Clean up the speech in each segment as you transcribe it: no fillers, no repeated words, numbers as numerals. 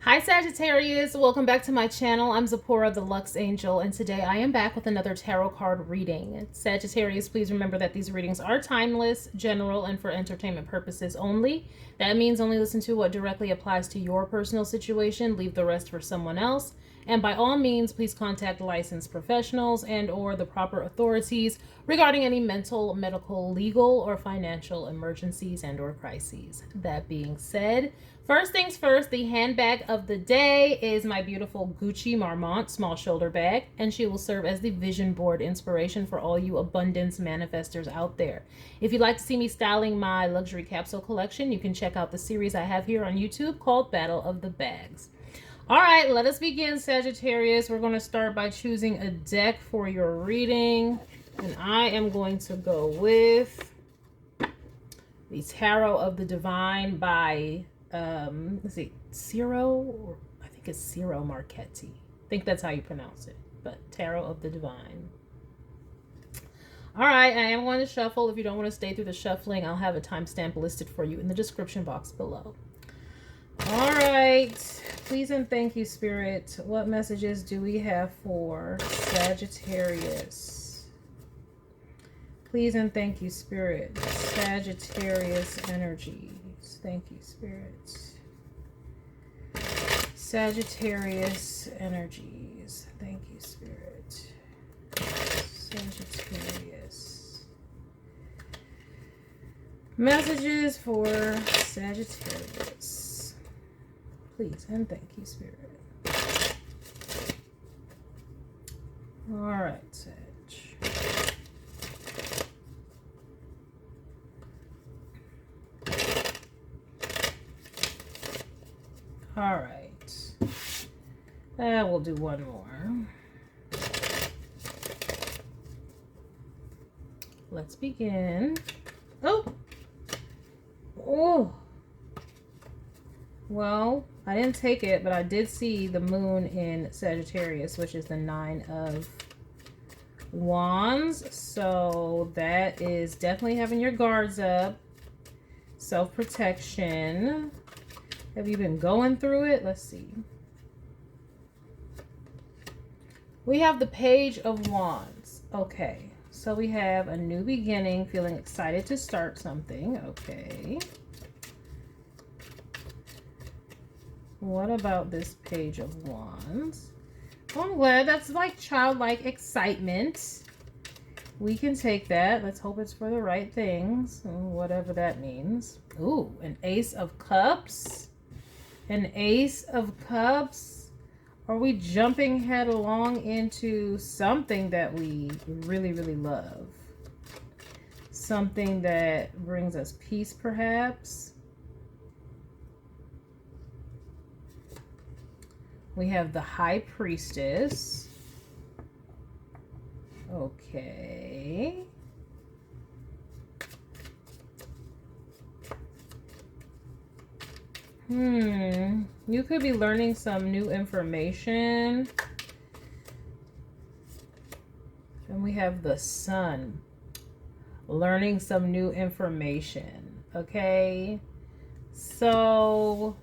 Hi Sagittarius, welcome back to my channel. I'm Zipporah the Lux Angel, and today I am back with another tarot card reading. Sagittarius, please remember that these readings are timeless, general, and for entertainment purposes only. That means only listen to what directly applies to your personal situation, leave the rest for someone else. And by all means, please contact licensed professionals and or the proper authorities regarding any mental, medical, legal, or financial emergencies and or crises. That being said, first things first, the handbag of the day is my beautiful Gucci Marmont small shoulder bag, and she will serve as the vision board inspiration for all you abundance manifestors out there. If you'd like to see me styling my luxury capsule collection, you can check out the series I have here on YouTube called Battle of the Bags. All right, let us begin, Sagittarius. We're going to start by choosing a deck for your reading, and I am going to go with the Tarot of the Divine by let's see, I think it's Ciro Marchetti. I think that's how you pronounce it, but Tarot of the Divine. All right, I am going to shuffle. If you don't want to stay through the shuffling, I'll have a timestamp listed for you in the description box below. All right, please and thank you, Spirit. What messages do we have for Sagittarius? Please and thank you, Spirit. Sagittarius energies. Thank you, Spirit. Sagittarius energies. Thank you, Spirit. Sagittarius. Messages for Sagittarius. Please and thank you, Spirit. All right, Sag. All right. We'll do one more. Let's begin. Oh. Well, I didn't take it, but I did see the moon in Sagittarius, which is the 9 of Wands. So that is definitely having your guards up. Self-protection. Have you been going through it? Let's see. We have the Page of Wands. Okay. So we have a new beginning, feeling excited to start something. Okay. What about this Page of Wands? Oh, I'm glad. That's like childlike excitement. We can take that. Let's hope it's for the right things, whatever that means. Ooh, an Ace of Cups. An Ace of Cups. Are we jumping headlong into something that we really, really love? Something that brings us peace, perhaps? We have the High Priestess. Okay. You could be learning some new information. And we have the Sun. Learning some new information. Okay. So,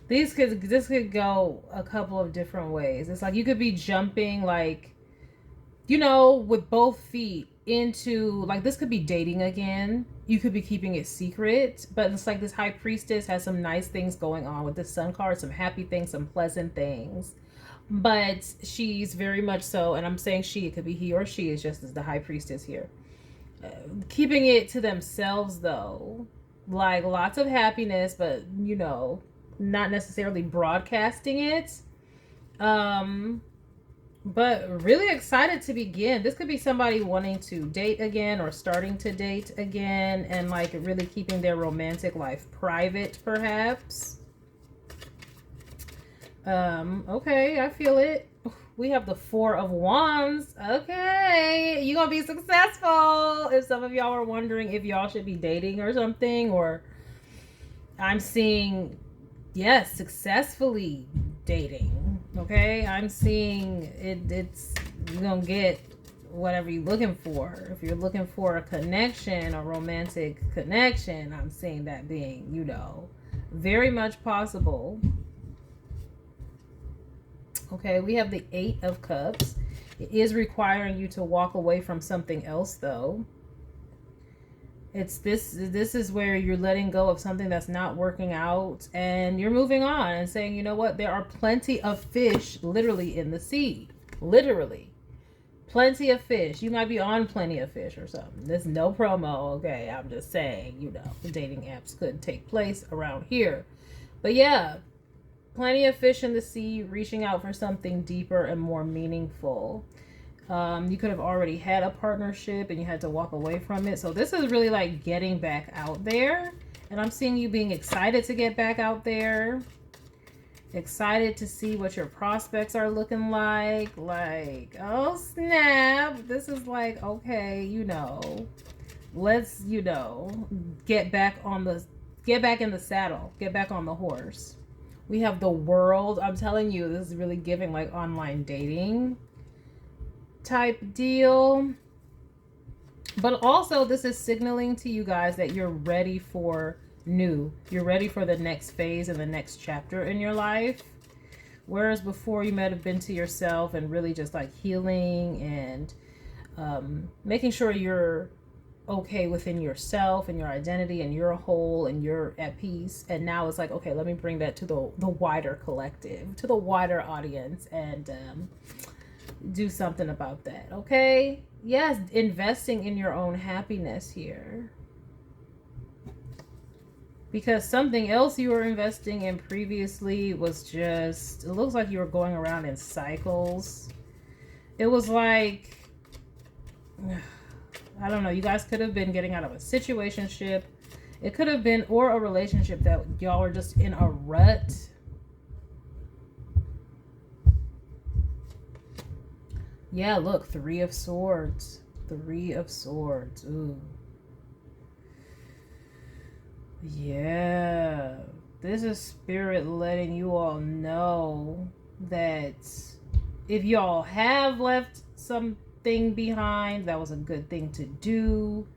this could go a couple of different ways. It's like you could be jumping, like, you know, with both feet into, like, this could be dating again. You could be keeping it secret, but it's like this High Priestess has some nice things going on with the Sun card, some happy things, some pleasant things. But she's very much so, and I'm saying she, it could be he or she, is just as the High Priestess here. Keeping it to themselves, though. Like, lots of happiness, but, you know, not necessarily broadcasting it. But really excited to begin. This could be somebody wanting to date again or starting to date again, and like really keeping their romantic life private, perhaps. Okay, I feel it. We have the Four of Wands. Okay, you're gonna be successful. If some of y'all are wondering if y'all should be dating or something, or I'm seeing, yes, successfully dating. Okay, I'm seeing it's, you're gonna get whatever you're looking for. If you're looking for a connection, a romantic connection, I'm seeing that being, you know, very much possible. Okay, we have the 8 of Cups. It is requiring you to walk away from something else, though. It's this is where you're letting go of something that's not working out, and you're moving on and saying, you know what, there are plenty of fish literally in the sea. Literally. Plenty of fish. You might be on Plenty of Fish or something. There's no promo, okay? I'm just saying, you know, the dating apps could take place around here. But yeah, plenty of fish in the sea, reaching out for something deeper and more meaningful. You could have already had a partnership and you had to walk away from it. So this is really like getting back out there. And I'm seeing you being excited to get back out there. Excited to see what your prospects are looking like. Like, oh snap. This is like, okay, you know, let's, you know, get back in the saddle. Get back on the horse. We have the World. I'm telling you, this is really giving like online dating type deal. But also this is signaling to you guys that you're ready for new. You're ready for the next phase and the next chapter in your life. Whereas before you might have been to yourself and really just like healing and making sure you're okay within yourself and your identity and you're whole and you're at peace. And now it's like, okay, let me bring that to the wider collective, to the wider audience, and do something about that. Okay, yes, investing in your own happiness here, because something else you were investing in previously was just, it looks like you were going around in cycles. It was like, I don't know, you guys could have been getting out of a situationship. It could have been, or a relationship that y'all were just in a rut. Yeah, look, 3 of Swords. 3 of Swords. Ooh. Yeah. This is Spirit letting you all know that if y'all have left something behind, that was a good thing to do.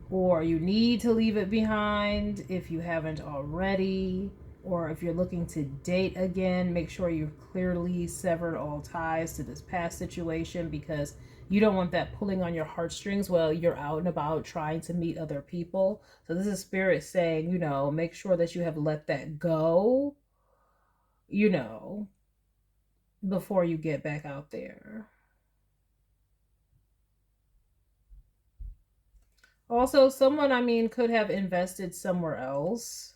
Or you need to leave it behind if you haven't already. Or if you're looking to date again, make sure you've clearly severed all ties to this past situation, because you don't want that pulling on your heartstrings while you're out and about trying to meet other people. So this is Spirit saying, you know, make sure that you have let that go, you know, before you get back out there. Also, someone, I mean, could have invested somewhere else.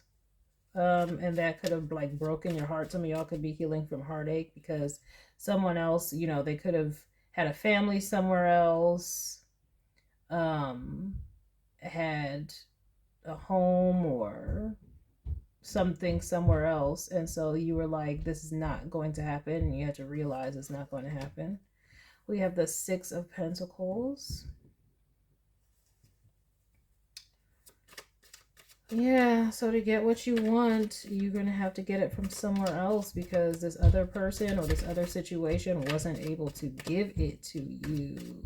And that could have like broken your heart. Some of y'all could be healing from heartache because someone else, you know, they could have had a family somewhere else, had a home or something somewhere else. And so you were like, this is not going to happen. And you had to realize it's not going to happen. We have the 6 of Pentacles. Yeah, so to get what you want, you're going to have to get it from somewhere else, because this other person or this other situation wasn't able to give it to you.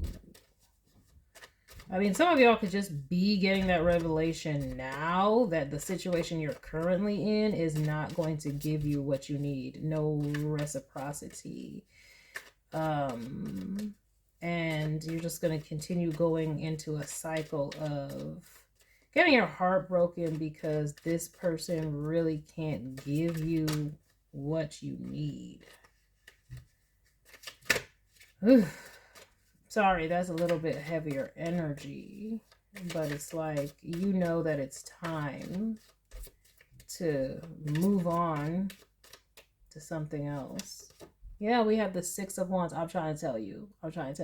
I mean, some of y'all could just be getting that revelation now that the situation you're currently in is not going to give you what you need. No reciprocity. And you're just going to continue going into a cycle of getting your heart broken because this person really can't give you what you need. Whew. Sorry, that's a little bit heavier energy, but it's like, you know that it's time to move on to something else. Yeah, we have the 6 of Wands. I'm trying to tell you.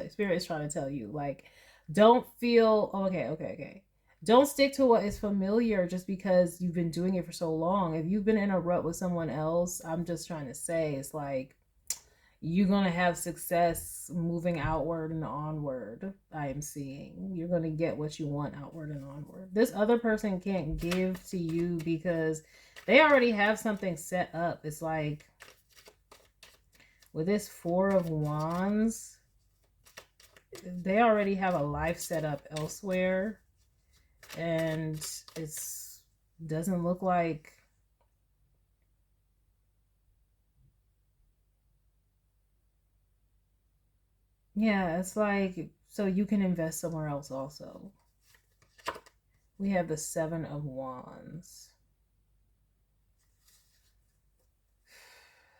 Spirit is trying to tell you, like, don't feel, okay. Don't stick to what is familiar just because you've been doing it for so long. If you've been in a rut with someone else, I'm just trying to say, it's like, you're going to have success moving outward and onward. I am seeing you're going to get what you want outward and onward. This other person can't give to you because they already have something set up. It's like, with this 4 of Wands, they already have a life set up elsewhere, and it's doesn't look like, yeah, it's like, so you can invest somewhere else also. We have the 7 of Wands.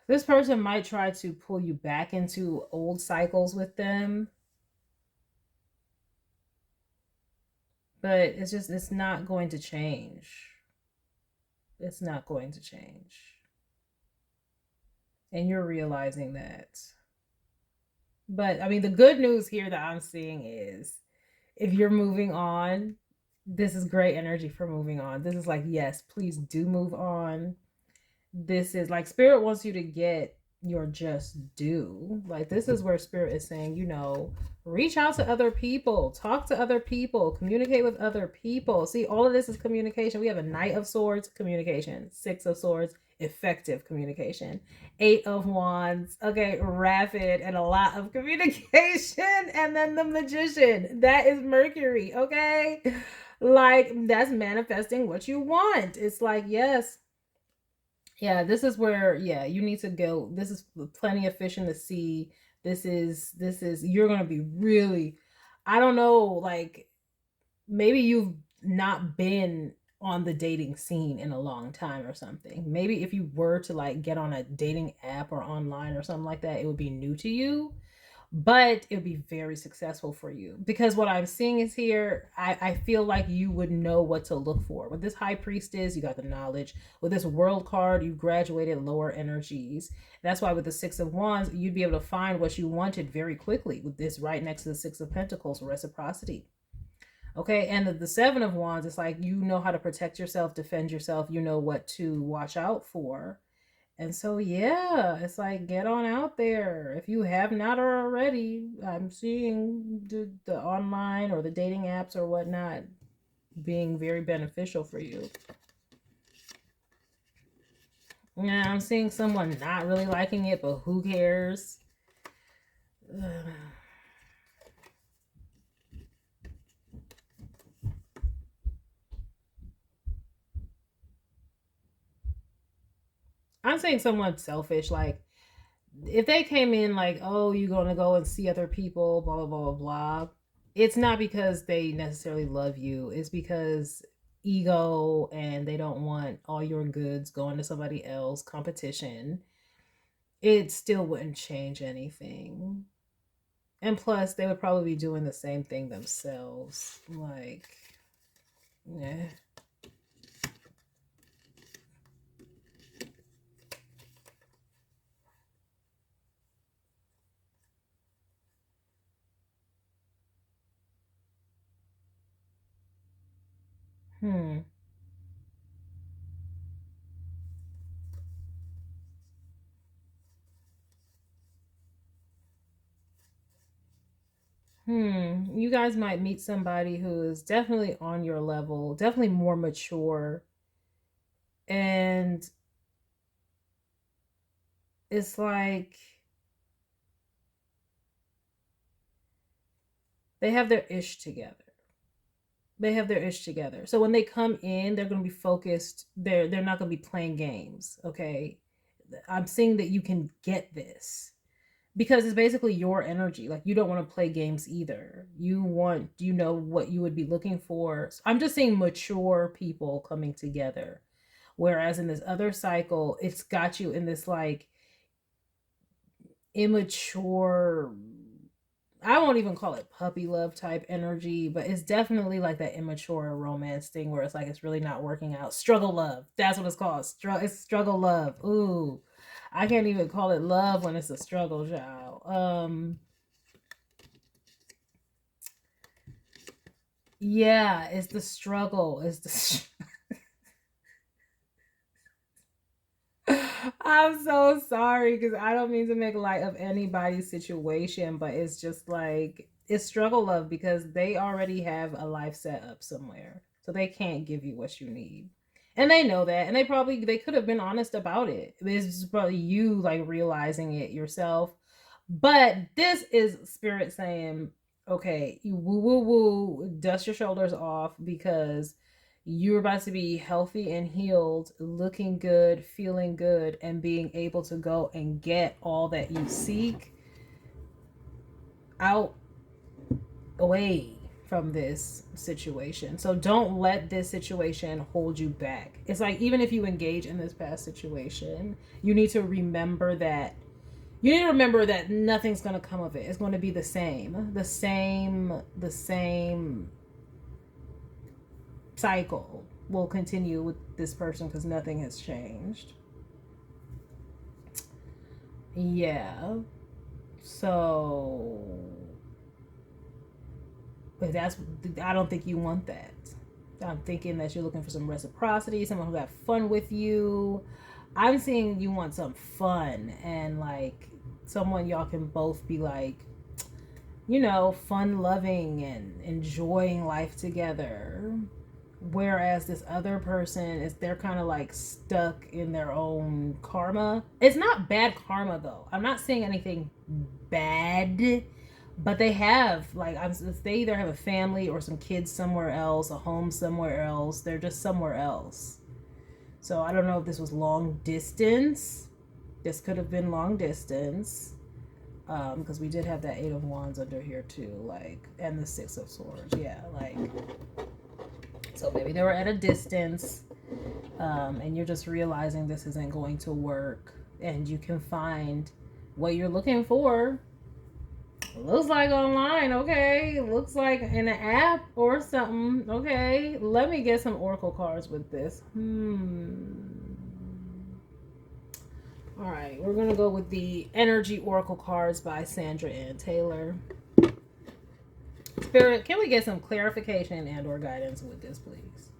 This person might try to pull you back into old cycles with them, but it's not going to change. It's not going to change. And you're realizing that. But I mean, the good news here that I'm seeing is if you're moving on, this is great energy for moving on. This is like, yes, please do move on. This is like spirit wants you to get your just due. Like, this is where spirit is saying, reach out to other people, talk to other people, communicate with other people. See, all of this is communication. We have a Knight of Swords, communication. 6 of Swords, effective communication. 8 of Wands, okay, rapid and a lot of communication. And then the Magician, that is Mercury, okay? Like, that's manifesting what you want. It's like, yes, yeah, this is where, yeah, you need to go. This is plenty of fish in the sea. You're going to be really, I don't know, like, maybe you've not been on the dating scene in a long time or something. Maybe if you were to like get on a dating app or online or something like that, it would be new to you, but it would be very successful for you, because what I'm seeing is here, I feel like you would know what to look for. With this High Priestess, you got the knowledge. With this World card, you graduated lower energies. That's why with the 6 of Wands, you'd be able to find what you wanted very quickly. With this right next to the 6 of Pentacles, reciprocity. Okay, and the 7 of Wands, it's like you know how to protect yourself, defend yourself, you know what to watch out for. And so, yeah, it's like, get on out there. If you have not already, I'm seeing the online or the dating apps or whatnot being very beneficial for you. Yeah, I'm seeing someone not really liking it, but who cares? I'm saying someone selfish, like, if they came in like, oh, you're going to go and see other people, blah, blah, blah, blah, it's not because they necessarily love you. It's because ego, and they don't want all your goods going to somebody else, competition. It still wouldn't change anything. And plus, they would probably be doing the same thing themselves. Like, yeah. Hmm. You guys might meet somebody who is definitely on your level, definitely more mature. And it's like they have their ish together. They have their ish together. So when they come in, they're going to be focused. They're not going to be playing games, okay? I'm seeing that you can get this because it's basically your energy. Like, you don't want to play games either. You know what you would be looking for. So I'm just seeing mature people coming together. Whereas in this other cycle, it's got you in this like immature, I won't even call it puppy love type energy, but it's definitely like that immature romance thing where it's like it's really not working out. Struggle love. That's what it's called. It's struggle love. Ooh. I can't even call it love when it's a struggle, child. Yeah, it's the struggle. It's the I'm so sorry because I don't mean to make light of anybody's situation, but it's just like it's struggle love because they already have a life set up somewhere. So they can't give you what you need. And they know that. And they could have been honest about it. It's probably you like realizing it yourself. But this is spirit saying, Okay, you woo woo woo, dust your shoulders off, because you're about to be healthy and healed, looking good, feeling good, and being able to go and get all that you seek out, away from this situation. So don't let this situation hold you back. It's like, even if you engage in this past situation, you need to remember that nothing's going to come of it. It's going to be the same cycle will continue with this person, because nothing has changed. Yeah. So but I don't think you want that. I'm thinking that you're looking for some reciprocity, someone who got fun with you. I'm seeing you want some fun, and like someone y'all can both be like, you know, fun loving and enjoying life together. Whereas this other person they're kind of like stuck in their own karma. It's not bad karma though. I'm not saying anything bad, but they have like, they either have a family or some kids somewhere else, a home somewhere else. They're just somewhere else. So I don't know if this was long distance. This could have been long distance, because we did have that 8 of Wands under here too, like, and the 6 of Swords. Yeah, like, so maybe they were at a distance, and you're just realizing this isn't going to work, and you can find what you're looking for. Looks like online, okay? Looks like in an app or something, okay? Let me get some oracle cards with this. All right, we're gonna go with the Energy Oracle cards by Sandra Ann Taylor. Spirit, can we get some clarification and or guidance with this, please?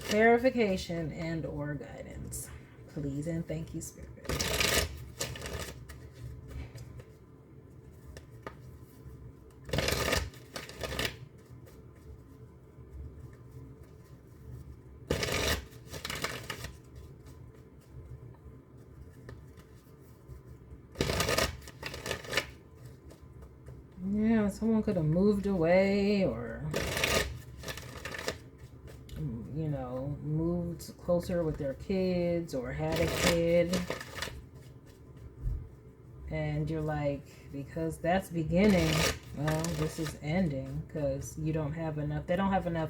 Clarification and or guidance, please, and thank you, Spirit. Yeah, someone could have moved away, or, you know, moved closer with their kids, or had a kid. And you're like, because that's beginning, well, this is ending, because you don't have enough. They don't have enough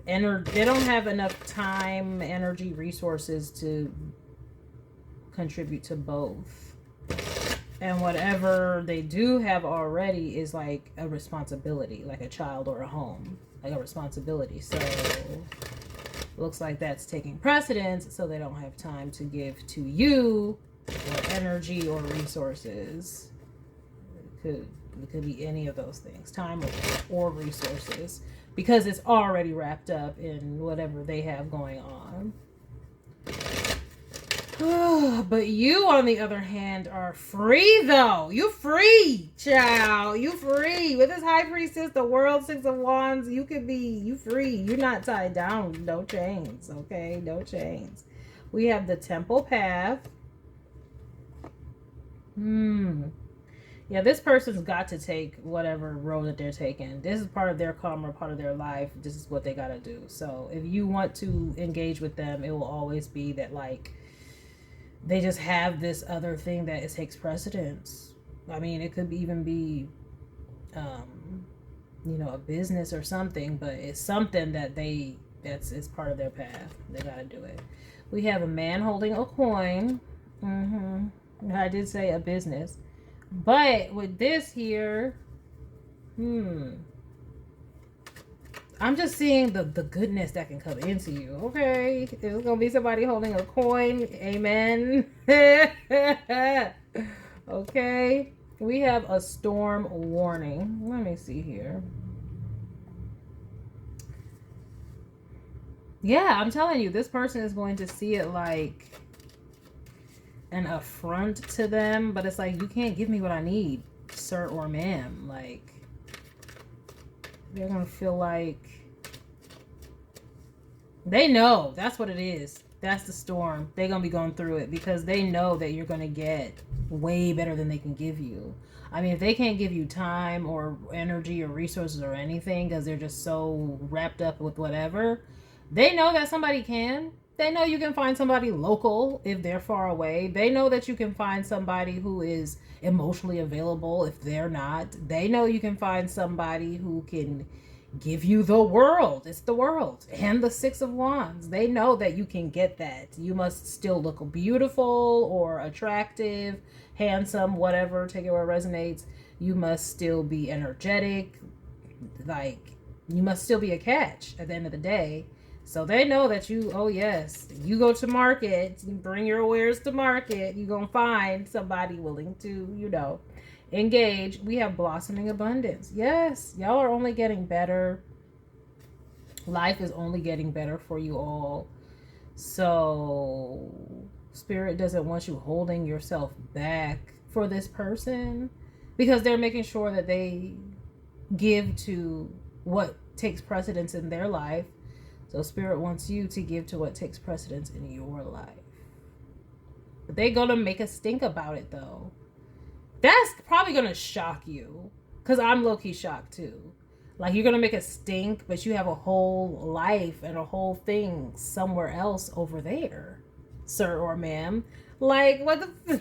energy. They don't have enough time, energy, resources to contribute to both. And whatever they do have already is like a responsibility, like a child or a home, like a responsibility. So looks like that's taking precedence, so they don't have time to give to you, or energy or resources. It could be any of those things, time or resources, because it's already wrapped up in whatever they have going on. But you, on the other hand, are free, though. You free, child. You free. With this High Priestess, the World, 6 of Wands, you free. You're not tied down. No chains, okay? No chains. We have the Temple Path. Yeah, this person's got to take whatever road that they're taking. This is part of their karma, part of their life. This is what they got to do. So if you want to engage with them, it will always be that, like, they just have this other thing that it takes precedence. I mean, it could even be, you know, a business or something, but it's something that it's part of their path. They got to do it. We have a man holding a coin. I did say a business. But with this here, I'm just seeing the goodness that can come into you, okay? There's going to be somebody holding a coin. Amen. Okay. We have a storm warning. Let me see here. Yeah, I'm telling you, this person is going to see it like an affront to them, but it's like, you can't give me what I need, sir or ma'am. Like, they're gonna feel like they know. That's what it is. That's the storm. They're going to be going through it because they know that you're going to get way better than they can give you. I mean, if they can't give you time or energy or resources or anything because they're just so wrapped up with whatever, they know that somebody can. They know you can find somebody local if they're far away. They know that you can find somebody who is emotionally available if they're not. They know you can find somebody who can give you the world. It's the world. And the Six of Wands. They know that you can get that. You must still look beautiful or attractive, handsome, whatever. Take it where it resonates. You must still be energetic. Like, you must still be a catch at the end of the day. So they know that you, oh yes, you go to market, you bring your wares to market, you're going to find somebody willing to, you know, engage. We have blossoming abundance. Yes, y'all are only getting better. Life is only getting better for you all. So Spirit doesn't want you holding yourself back for this person because they're making sure that they give to what takes precedence in their life. So Spirit wants you to give to what takes precedence in your life. But they're going to make a stink about it, though. That's probably going to shock you. Because I'm low-key shocked, too. Like, you're going to make a stink, but you have a whole life and a whole thing somewhere else over there, sir or ma'am. Like, what the...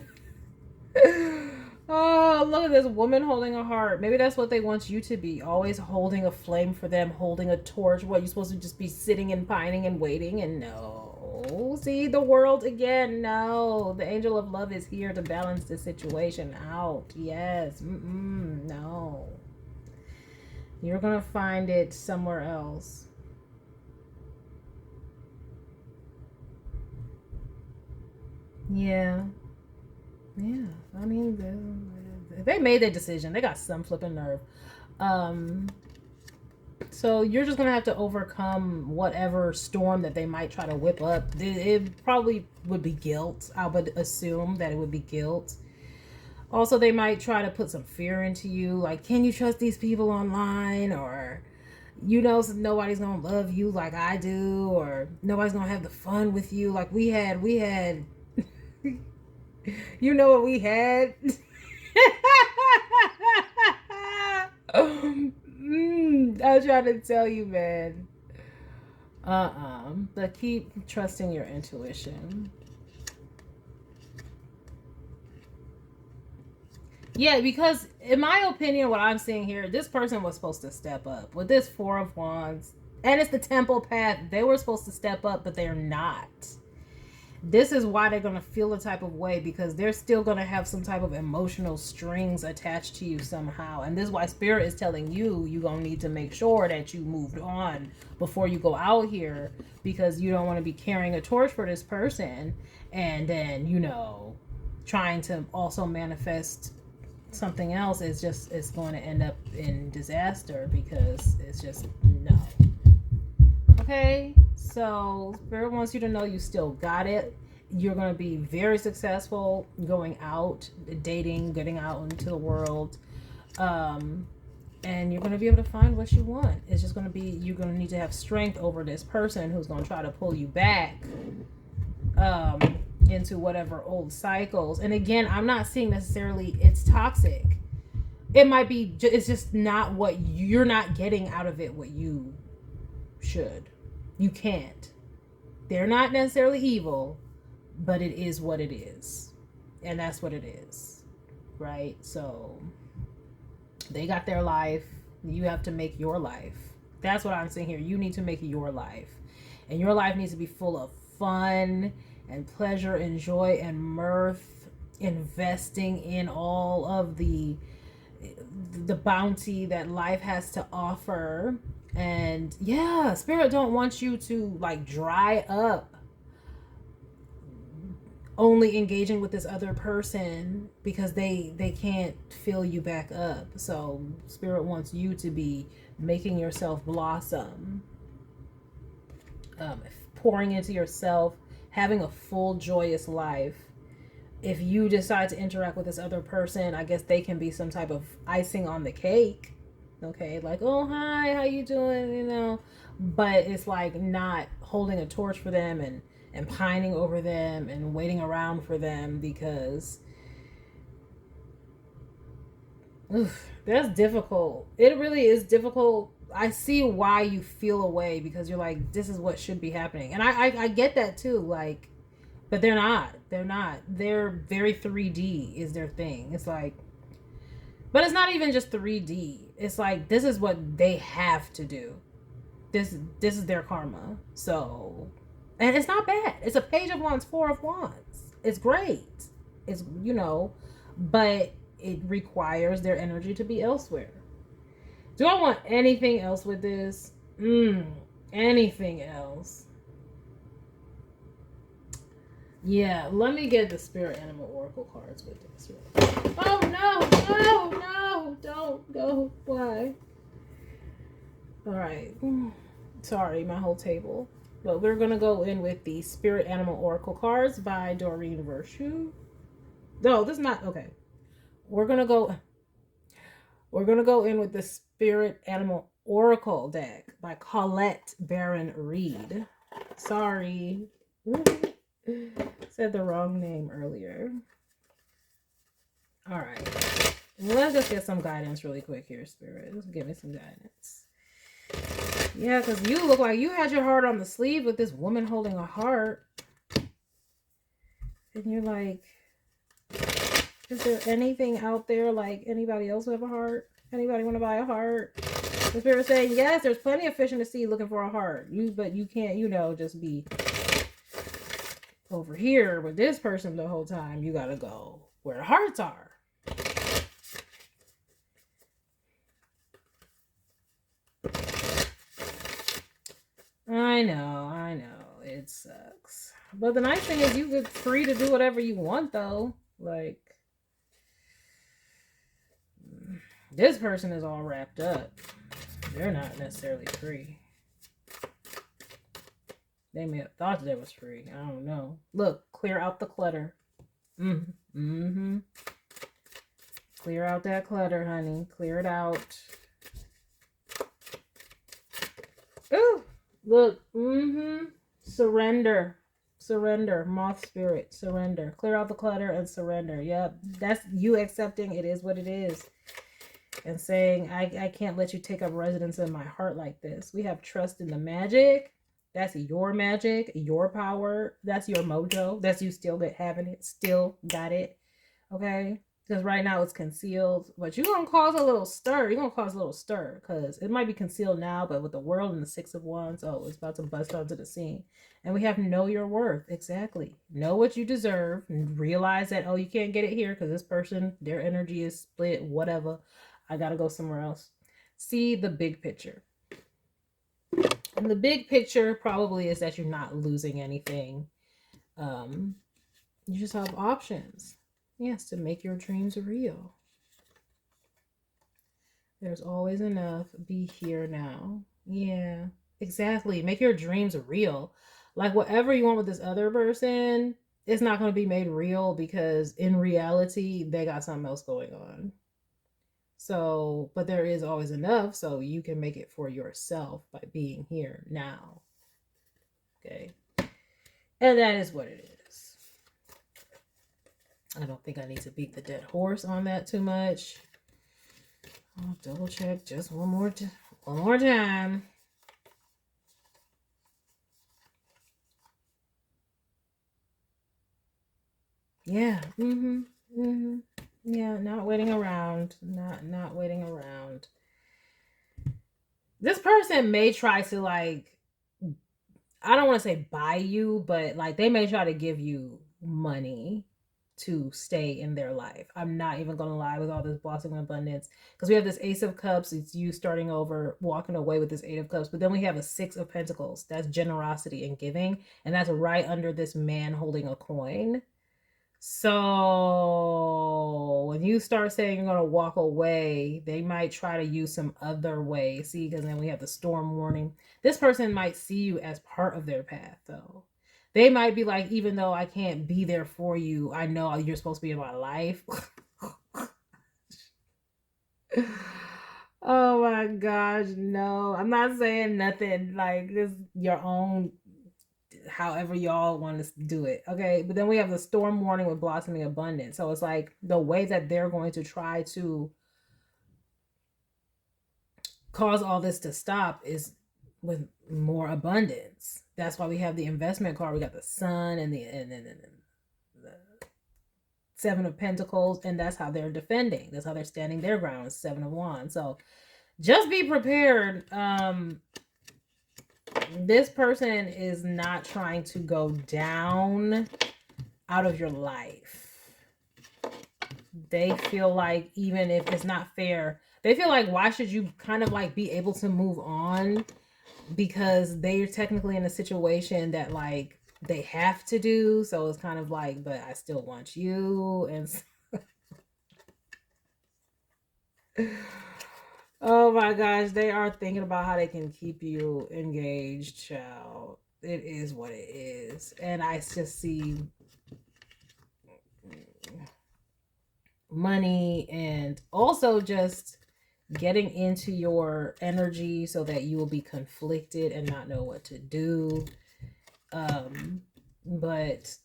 Oh, look at this woman holding a heart. Maybe that's what they want you to be. Always holding a flame for them, holding a torch. What, you're supposed to just be sitting and pining and waiting? And no. See, the world again. No. The angel of love is here to balance this situation out. Yes. No. You're going to find it somewhere else. Yeah. Yeah, I mean, they made their decision. They got some flipping nerve. So you're just going to have to overcome whatever storm that they might try to whip up. It probably would be guilt. I would assume that it would be guilt. Also, they might try to put some fear into you. Like, can you trust these people online? Or, you know, nobody's going to love you like I do. Or nobody's going to have the fun with you. Like we had... You know what we had? I was trying to tell you, man. But keep trusting your intuition. Yeah, because in my opinion, what I'm seeing here, this person was supposed to step up. With this Four of Wands, and it's the Temple path, they were supposed to step up, but they're not. This is why they're going to feel a type of way, because they're still going to have some type of emotional strings attached to you somehow. And this is why Spirit is telling you, you're going to need to make sure that you moved on before you go out here, because you don't want to be carrying a torch for this person and then, you know, trying to also manifest something else. It's going to end up in disaster, because it's just no. Okay, so Spirit wants you to know you still got it. You're going to be very successful going out, dating, getting out into the world. And you're going to be able to find what you want. It's just going to be, you're going to need to have strength over this person who's going to try to pull you back into whatever old cycles. And again, I'm not seeing necessarily it's toxic. It might be, it's just not what you're not getting out of it, what you should. You can't. They're not necessarily evil, but it is what it is. And that's what it is. Right? So they got their life. You have to make your life. That's what I'm saying here. You need to make your life. And your life needs to be full of fun and pleasure and joy and mirth, investing in all of the bounty that life has to offer. And yeah, Spirit don't want you to like dry up only engaging with this other person because they can't fill you back up. So Spirit wants you to be making yourself blossom, pouring into yourself, having a full joyous life. If you decide to interact with this other person, I guess they can be some type of icing on the cake. Okay, like, oh, hi, how you doing, you know, but it's like not holding a torch for them and and pining over them and waiting around for them because that's difficult. It really is difficult. I see why you feel away because you're like, this is what should be happening. And I get that too. Like, but they're not. They're not. They're very 3D is their thing. It's like, but it's not even just 3D. It's like, this is what they have to do. This is their karma. So, and it's not bad. It's a page of wands, 4 of wands. It's great. It's, you know, but it requires their energy to be elsewhere. Do I want anything else with this? Anything else? Yeah, let me get the Spirit Animal Oracle cards with this. Oh, no, don't go. Why? All right. Sorry, my whole table. But we're going to go in with the Spirit Animal Oracle cards by Doreen Virtue. No, this is not. Okay. We're going to go in with the Spirit Animal Oracle deck by Colette Baron Reed. Sorry. Said the wrong name earlier. All right. Let's just get some guidance really quick here, Spirit. Just give me some guidance. Yeah, because you look like you had your heart on the sleeve with this woman holding a heart. And you're like, is there anything out there like anybody else have a heart? Anybody want to buy a heart? The Spirit saying, yes, there's plenty of fish in the sea looking for a heart. But you can't, you know, just be over here with this person the whole time. You gotta go where the hearts are. I know. It sucks. But the nice thing is you get free to do whatever you want, though. Like, this person is all wrapped up. They're not necessarily free. They may have thought that it was free. I don't know. Look, clear out the clutter. Clear out that clutter, honey. Clear it out. Ooh, look. Surrender. Surrender. Moth spirit. Surrender. Clear out the clutter and surrender. Yep. That's you accepting it is what it is. And saying, I can't let you take up residence in my heart like this. We have trust in the magic. That's your magic, your power. That's your mojo. That's you still having it. Still got it. Okay? Because right now it's concealed. But you're going to cause a little stir. You're going to cause a little stir. Because it might be concealed now. But with the world and the 6 of wands, oh, it's about to bust onto the scene. And we have know your worth. Exactly. Know what you deserve. And realize that, oh, you can't get it here. Because this person, their energy is split. Whatever. I got to go somewhere else. See the big picture. And the big picture probably is that you're not losing anything. You just have options. Yes, to make your dreams real. There's always enough. Be here now. Yeah, exactly. Make your dreams real. Like whatever you want with this other person, it's not going to be made real because in reality, they got something else going on. So, but there is always enough so you can make it for yourself by being here now. Okay. And that is what it is. I don't think I need to beat the dead horse on that too much. I'll double check just one more time. Yeah. Yeah, not waiting around. Not waiting around. This person may try to like, I don't want to say buy you, but like they may try to give you money to stay in their life. I'm not even going to lie with all this blossoming abundance because we have this Ace of Cups. It's you starting over, walking away with this 8 of Cups. But then we have a 6 of Pentacles. That's generosity and giving. And that's right under this man holding a coin. So when you start saying you're going to walk away, they might try to use some other way. See, because then we have the storm warning. This person might see you as part of their path, though. They might be like, even though I can't be there for you, I know you're supposed to be in my life. Oh my gosh, no. I'm not saying nothing like this, your own however y'all want to do it. Okay. But then we have the storm warning with blossoming abundance. So it's like the way that they're going to try to cause all this to stop is with more abundance. That's why we have the investment card. We got the sun and the Seven of Pentacles, and that's how they're defending. That's how they're standing their ground. Seven of Wands. So just be prepared. This person is not trying to go down out of your life. They feel like even if it's not fair, they feel like why should you kind of like be able to move on, because they're technically in a situation that like they have to do. So it's kind of like, but I still want you. And oh my gosh, they are thinking about how they can keep you engaged, child. It is what it is. And I just see money and also just getting into your energy so that you will be conflicted and not know what to do. But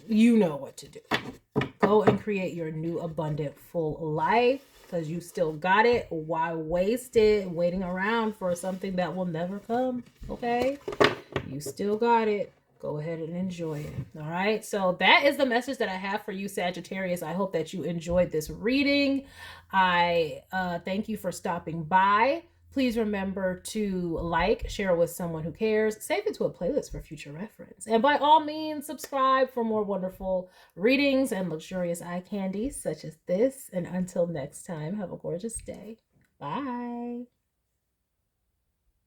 you know what to do. Go and create your new abundant full life, because you still got it. Why waste it waiting around for something that will never come? Okay, you still got it. Go ahead and enjoy it. All right, so that is the message that I have for you, Sagittarius. I hope that you enjoyed this reading. I thank you for stopping by. Please remember to like, share with someone who cares, save it to a playlist for future reference. And by all means, subscribe for more wonderful readings and luxurious eye candies such as this. And until next time, have a gorgeous day. Bye.